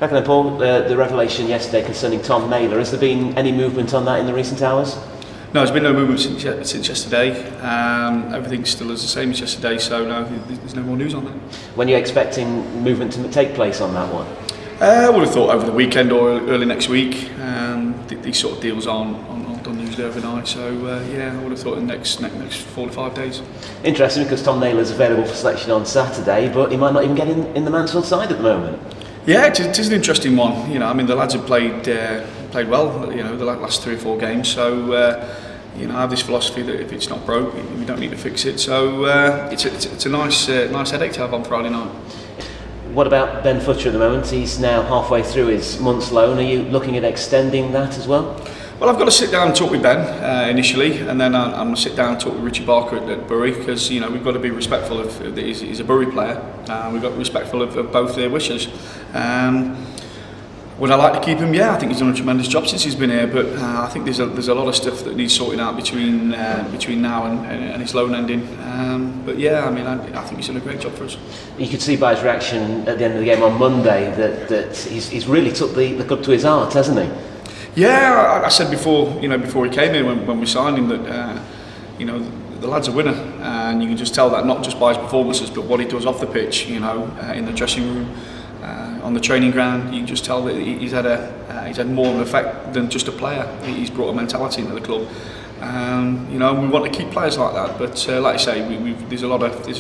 Back then, Paul, the revelation yesterday concerning Tom Naylor, has there been any movement on that in the recent hours? No, there's been no movement since yesterday. Everything's still as the same as yesterday, so no, there's no more news on that. When are you expecting movement to take place on that one? I would have thought over the weekend or early next week. These sort of deals aren't done usually overnight, so yeah, I would have thought in the next 4 to 5 days. Interesting, because Tom Naylor's available for selection on Saturday, but he might not even get in the Mansfield side at the moment. Yeah, it is an interesting one. You know, I mean, the lads have played well. You know, the last 3 or 4 games. So, you know, I have this philosophy that if it's not broke, we don't need to fix it. So, it's a nice headache to have on Friday night. What about Ben Futcher at the moment? He's now halfway through his month's loan. Are you looking at extending that as well? Well, I've got to sit down and talk with Ben initially, and then I'm going to sit down and talk with Richie Barker at Bury, because you know we've got to be respectful of he's a Bury player. We've got to be respectful of both their wishes. Would I like to keep him? Yeah, I think he's done a tremendous job since he's been here, but I think there's a lot of stuff that needs sorting out between now and his loan ending. But yeah, I mean, I think he's done a great job for us. You could see by his reaction at the end of the game on Monday that he's really took the club to his heart, hasn't he? Yeah, I said before he came in when we signed him that you know the lad's a winner, and you can just tell that not just by his performances but what he does off the pitch. You know, in the dressing room, on the training ground, you can just tell that he's had more of an effect than just a player. He's brought a mentality into the club. You know, we want to keep players like that, but like I say, there's a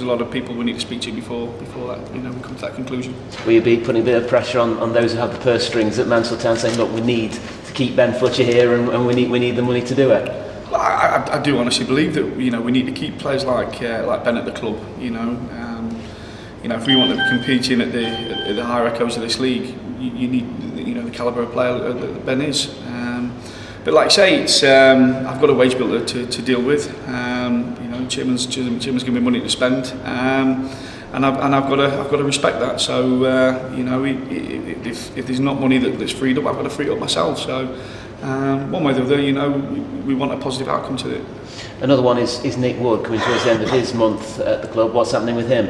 lot of people we need to speak to before that, you know, we come to that conclusion. Will you be putting a bit of pressure on those who have the purse strings at Mansfield Town, saying, look, we need to keep Ben Futcher here, and we need the money to do it? Well, I do honestly believe that you know we need to keep players like Ben at the club. You know, if we want to be competing at the higher echoes of this league, you need the calibre of player that Ben is. But like I say, it's I've got a wage bill to deal with. You know, Chairman's giving me money to spend, and I've got to respect that. So you know, if there's not money that's freed up, I've got to free it up myself. So one way or the other, you know, we want a positive outcome to it. Another one is Nick Wood coming towards the end of his month at the club. What's happening with him?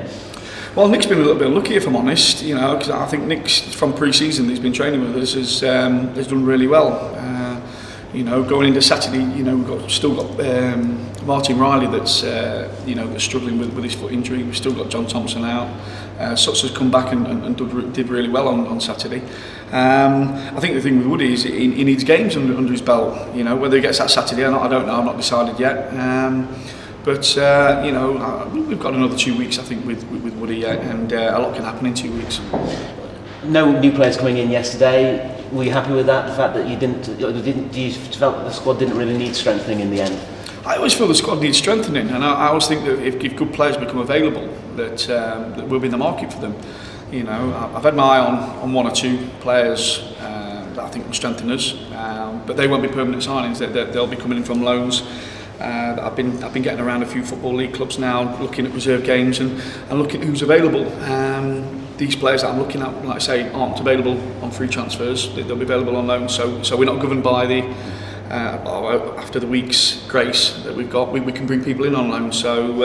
Well, Nick's been a little bit unlucky, if I'm honest. You know, because I think Nick's from pre-season, he's been training with us, has done really well. You know, going into Saturday, you know, we've still got Martin Riley that's struggling with his foot injury. We've still got John Thompson out. Sutz has come back and did really well on Saturday. I think the thing with Woody is he needs games under his belt. You know, whether he gets that Saturday or not, I don't know. I've not decided yet. But you know, we've got another 2 weeks, I think, with Woody yet, and a lot can happen in 2 weeks. No new players coming in yesterday. Were you happy with that? The fact that you felt that the squad didn't really need strengthening in the end? I always feel the squad needs strengthening, and I always think that if good players become available, that we'll be in the market for them. You know, I've had my eye on 1 or 2 players that I think will strengthen us, but they won't be permanent signings. They'll be coming in from loans. I've been getting around a few Football League clubs now, looking at reserve games and looking at who's available. These players that I'm looking at, like I say, aren't available on free transfers. They'll be available on loan. So we're not governed by after the week's grace that we've got. We can bring people in on loan. So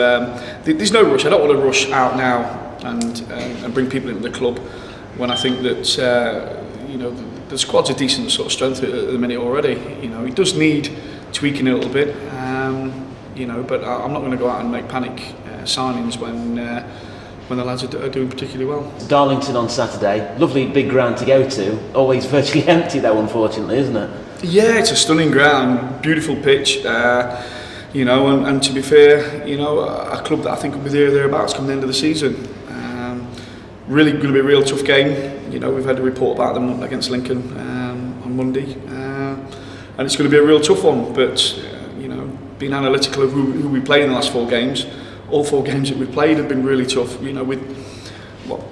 there's no rush. I don't want to rush out now and bring people into the club when I think that you know the squad's a decent sort of strength at the minute already. You know, it does need tweaking a little bit. You know, but I'm not going to go out and make panic signings when the lads are doing particularly well. Darlington on Saturday, lovely big ground to go to. Always virtually empty though, unfortunately, isn't it? Yeah, it's a stunning ground, beautiful pitch. You know, and to be fair, you know, a club that I think will be thereabouts come the end of the season. Really going to be a real tough game. You know, we've had a report about them against Lincoln on Monday, and it's going to be a real tough one. But you know, being analytical of who we played in the last 4 games, all 4 games that we've played have been really tough. You know, with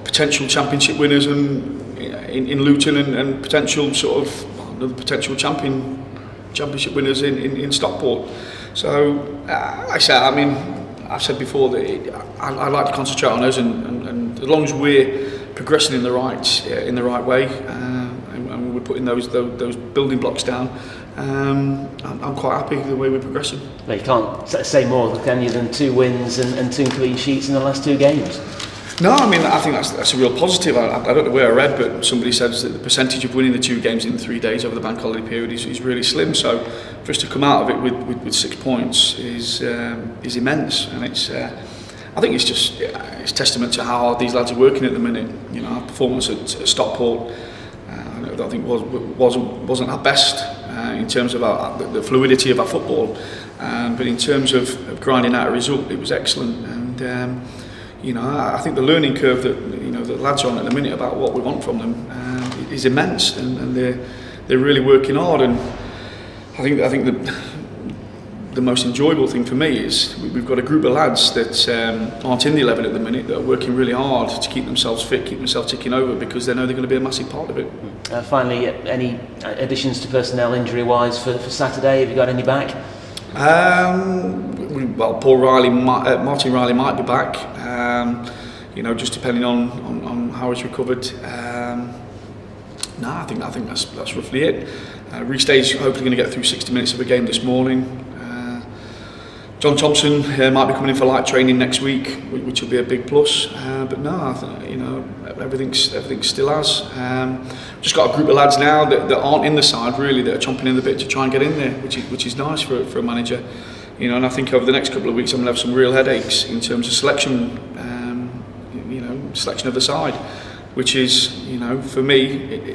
potential championship winners and in Luton and potential sort of another potential championship winners in Stockport. So I said before that I'd like to concentrate on us, and as long as we're progressing in the right way, and we're putting those building blocks down, I'm quite happy with the way we're progressing. Well, you can't say more, can you, than 2 wins and 2 clean sheets in the last 2 games? No, I mean, I think that's a real positive. I don't know where I read, but somebody says that the percentage of winning the 2 games in 3 days over the bank holiday period is really slim. So for us to come out of it with 6 points is immense, and I think it's testament to how hard these lads are working at the minute. You know, our performance at Stockport, I think wasn't our best in terms of the fluidity of our football, but in terms of grinding out a result, it was excellent. And you know, I think the learning curve that the lads are on at the minute about what we want from them is immense, and they're really working hard. And I think the most enjoyable thing for me is we've got a group of lads that aren't in the 11 at the minute that are working really hard to keep themselves fit, keep themselves ticking over, because they know they're going to be a massive part of it. Finally, any additions to personnel injury-wise for Saturday? Have you got any back? Well, Martin Riley might be back. Just depending on how he's recovered. I think that's roughly it. Rhys Day's hopefully going to get through 60 minutes of a game this morning. John Thompson might be coming in for light training next week, which will be a big plus. But no, I think, everything's still as. Just got a group of lads now that aren't in the side really, that are chomping in the bit to try and get in there, which is nice for a manager. And I think over the next couple of weeks I'm going to have some real headaches in terms of selection. Selection of the side, which is, for me,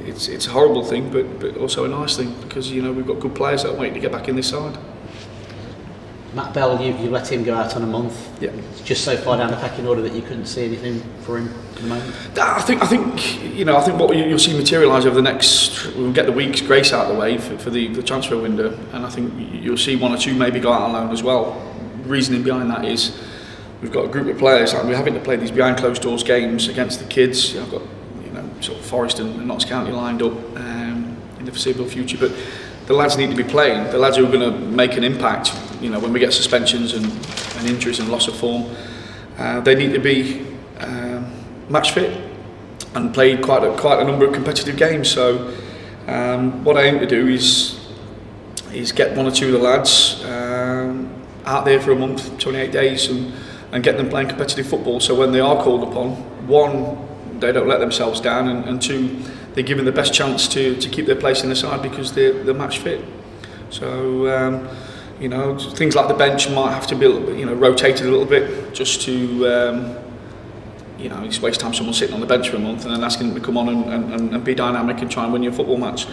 it's a horrible thing, but also a nice thing, because we've got good players that are waiting to get back in this side. Matt Bell, you let him go out on a month. Yeah. It's just so far down the pecking order that you couldn't see anything for him at the moment. I think what you'll see materialise over the next, we'll get the week's grace out of the way for the transfer window, and I think you'll see 1 or 2 maybe go out on loan as well. The reasoning behind that is we've got a group of players, like we're having to play these behind closed doors games against the kids. I've got sort of Forest and Notts County lined up in the foreseeable future, but the lads need to be playing. The lads who are going to make an impact, when we get suspensions and injuries and loss of form, they need to be match fit and play quite a number of competitive games. So what I aim to do is get 1 or 2 of the lads out there for a month, 28 days, and get them playing competitive football, so when they are called upon, 1, they don't let themselves down, and 2, they're given the best chance to keep their place in the side because they're match fit. So things like the bench might have to be rotated a little bit, just to it's waste time someone sitting on the bench for a month and then asking them to come on and be dynamic and try and win your football match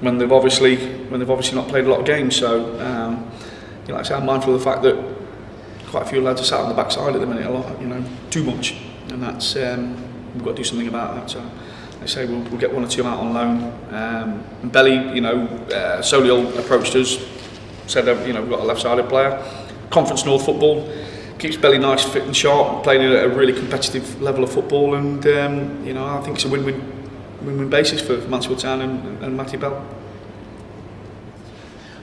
when they've obviously not played a lot of games. So like I say, I'm mindful of the fact that quite a few lads are sat on the backside at the minute a lot, too much, and that's we've got to do something about that. So I say we'll get 1 or 2 out on loan. And Belly, Solihull approached us, said we've got a left-sided player. Conference North football keeps Belly nice, fit and sharp, playing at a really competitive level of football, and I think it's a win-win basis for Mansfield Town and Matty Bell.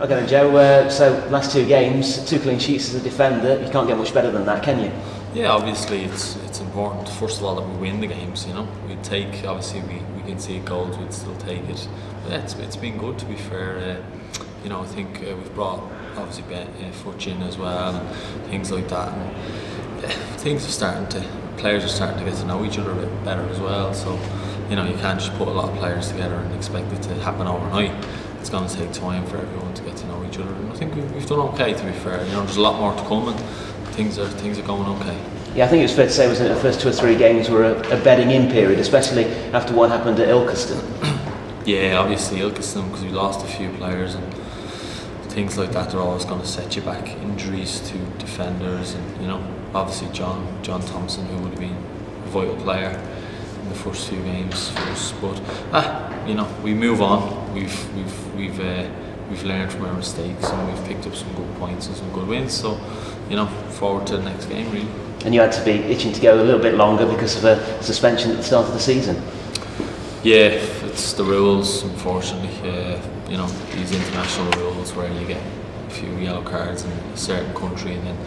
Okay then, Joe, so last 2 games, 2 clean sheets as a defender, you can't get much better than that, can you? Yeah, obviously it's important, first of all, that we win the games, we take, obviously we can see goals, we'd still take it, but yeah, it's been good, to be fair. I think we've brought obviously Fudge in as well, and things like that, and players are starting to get to know each other a bit better as well, so you can't just put a lot of players together and expect it to happen overnight. It's going to take time for everyone to get to know each other, and I think we've done okay, to be fair. There's a lot more to come, and things are going okay. Yeah, I think it's fair to say, wasn't it, the first 2 or 3 games were a bedding-in period, especially after what happened at Ilkeston. Yeah, obviously Ilkeston, because we lost a few players, and things like that, they're always going to set you back. Injuries to defenders, and obviously John Thompson, who would have been a vital player in the first few games for us. But we move on. We've learned from our mistakes, and we've picked up some good points and some good wins. So forward to the next game, really. And you had to be itching to go a little bit longer because of a suspension at the start of the season. Yeah, it's the rules, unfortunately. These international rules where you get a few yellow cards in a certain country and then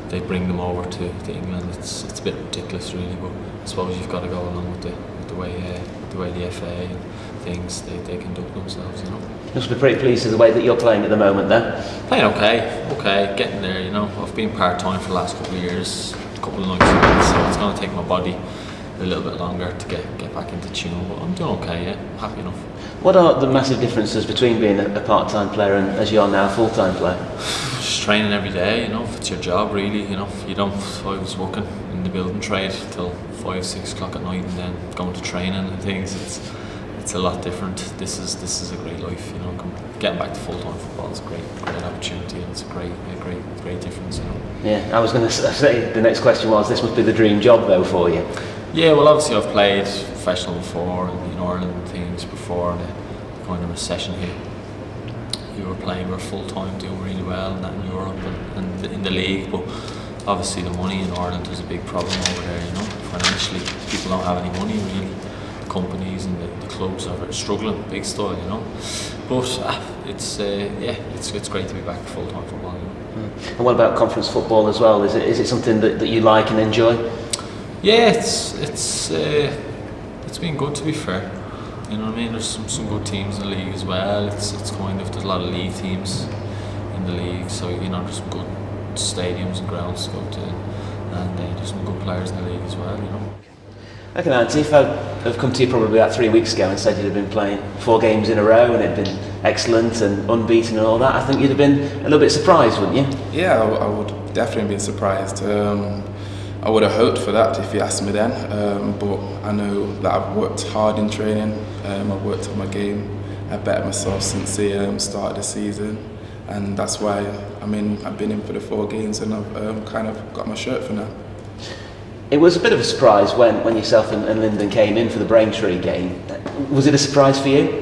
they bring them over to England. It's a bit ridiculous, really. But I suppose you've got to go along with the way the FA and things they conduct themselves. You must be pretty pleased with the way that you're playing at the moment, then. Playing okay, getting there. I've been part time for the last couple of years, a couple of nights a week, so it's going to take my body a little bit longer to get back into tune. But I'm doing okay. Yeah, I'm happy enough. What are the massive differences between being a part-time player and, as you are now, a full-time player? Just training every day, you know. It's your job, really. You know, if you don't. I was working in the building trade till 5-6 o'clock at night, and then going to training and things. It's a lot different. This is a great life, you know. Getting back to full-time football is a great opportunity, and it's a great difference, you know. Yeah, I was going to say the next question was, this must be the dream job though for you. Yeah, well, obviously I've played professional before in Ireland and things before the kind of recession hit. You were playing, we were full-time, doing really well, and that in Europe and in the league, but obviously the money in Ireland is a big problem over there, you know. Financially, people don't have any money really. The companies and the clubs are struggling big style, you know. But it's great to be back to full-time football, you know. And what about conference football as well? Is it something that you like and enjoy? Yeah, it's been good, to be fair. You know what I mean? There's some good teams in the league as well. It's kind of, there's a lot of league teams in the league, so you know there's some good stadiums and grounds to go to, and there's some good players in the league as well. You know. Okay, Nancy, if I'd have come to you probably about 3 weeks ago and said you'd have been playing 4 games in a row and it'd been excellent and unbeaten and all that, I think you'd have been a little bit surprised, wouldn't you? Yeah, I would definitely be surprised. I would have hoped for that if you asked me then, but I know that I've worked hard in training. I've worked on my game. I've bettered myself since the start of the season, and that's why I've been in for the 4 games, and I've kind of got my shirt for now. It was a bit of a surprise when yourself and Lyndon came in for the Braintree game. Was it a surprise for you?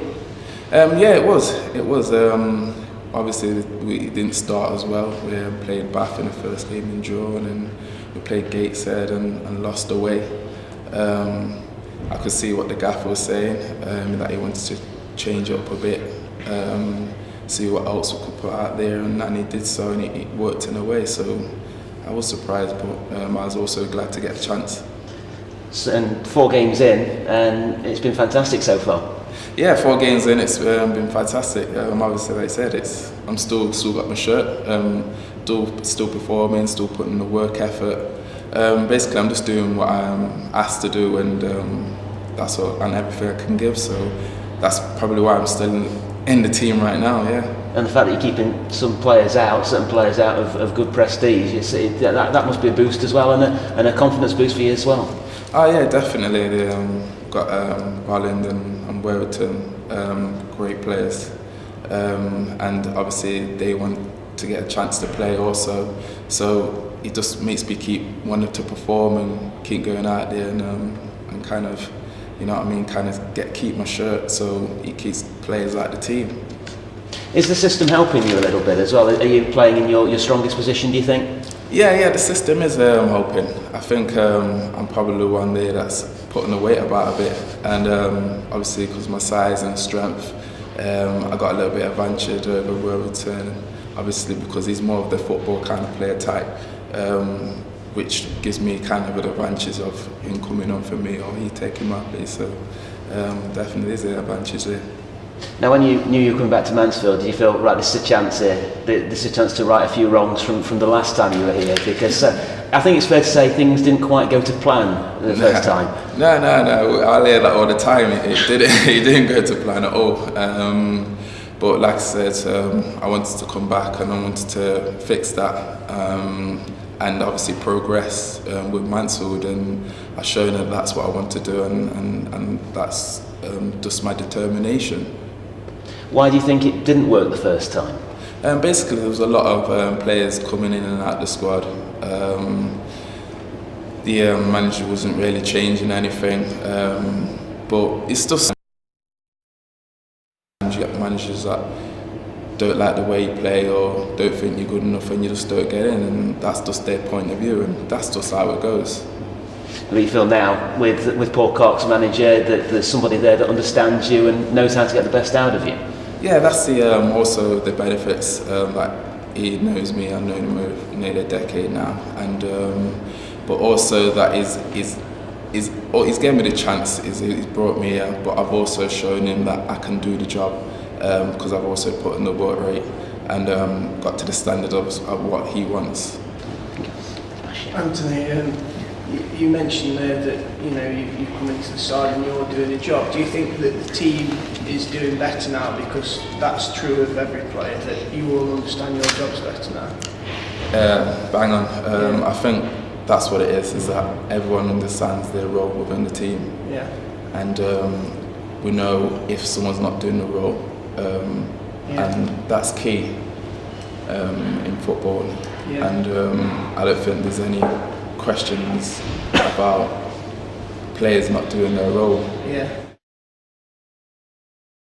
Yeah, it was. It was. Obviously, we didn't start as well. We played Bath in the first game and drawn, and we played Gateshead and lost away. I could see what the gaffer was saying, that he wanted to change up a bit, see what else we could put out there, and he did so, and it worked in a way. So I was surprised, but I was also glad to get a chance. And 4 games in, and it's been fantastic so far. Yeah, 4 games in, it's been fantastic. Obviously, like I said, I'm still got my shirt, still performing, still putting the work effort. Basically, I'm just doing what I'm asked to do, and that's all, and everything I can give. So that's probably why I'm still in the team right now. Yeah. And the fact that you're keeping certain players out of good prestige, that must be a boost as well, and a confidence boost for you as well. Oh yeah, definitely. They got Bolland and Warrington, great players, and obviously they want to get a chance to play also. So it just makes me keep wanting to perform and keep going out there and kind of, you know what I mean, kind of keep my shirt. So it keeps players like the team. Is the system helping you a little bit as well? Are you playing in your strongest position, do you think? Yeah, the system is helping. I think I'm probably the one there that's putting the weight about a bit, and obviously because of my size and strength, I got a little bit of advantage over Warrington. Obviously because he's more of the football kind of player type, which gives me kind of an advantage of him coming on for me or he taking my place. So definitely there's an advantage there. Now, when you knew you were coming back to Mansfield, did you feel, right, this is a chance here, this is a chance to right a few wrongs from the last time you were here? Because I think it's fair to say things didn't quite go to plan the first time. No. I hear that all the time. It didn't go to plan at all. But like I said, I wanted to come back and I wanted to fix that. And obviously progress with Mansfield, and I've shown that that's what I want to do, and that's just my determination. Why do you think it didn't work the first time? Basically, there was a lot of players coming in and out of the squad. The manager wasn't really changing anything, but it's just managers that don't like the way you play or don't think you're good enough and you just don't get in, and that's just their point of view, and that's just how it goes. Do you feel now, with Paul Cox, manager, that there's somebody there that understands you and knows how to get the best out of you? Yeah, that's the also the benefits. Like he knows me, I've known him over nearly a decade now, and but also that he's given me the chance. He's brought me here, but I've also shown him that I can do the job because I've also put in the work rate and got to the standard of what he wants. Anthony, You mentioned there that you come into the side and you're doing a job. Do you think that the team is doing better now because that's true of every player, that you all understand your jobs better now? Bang on. I think that's what it is that everyone understands their role within the team. Yeah. And we know if someone's not doing the role, and that's key in football. Yeah. And I don't think there's any questions about players not doing their role. Yeah.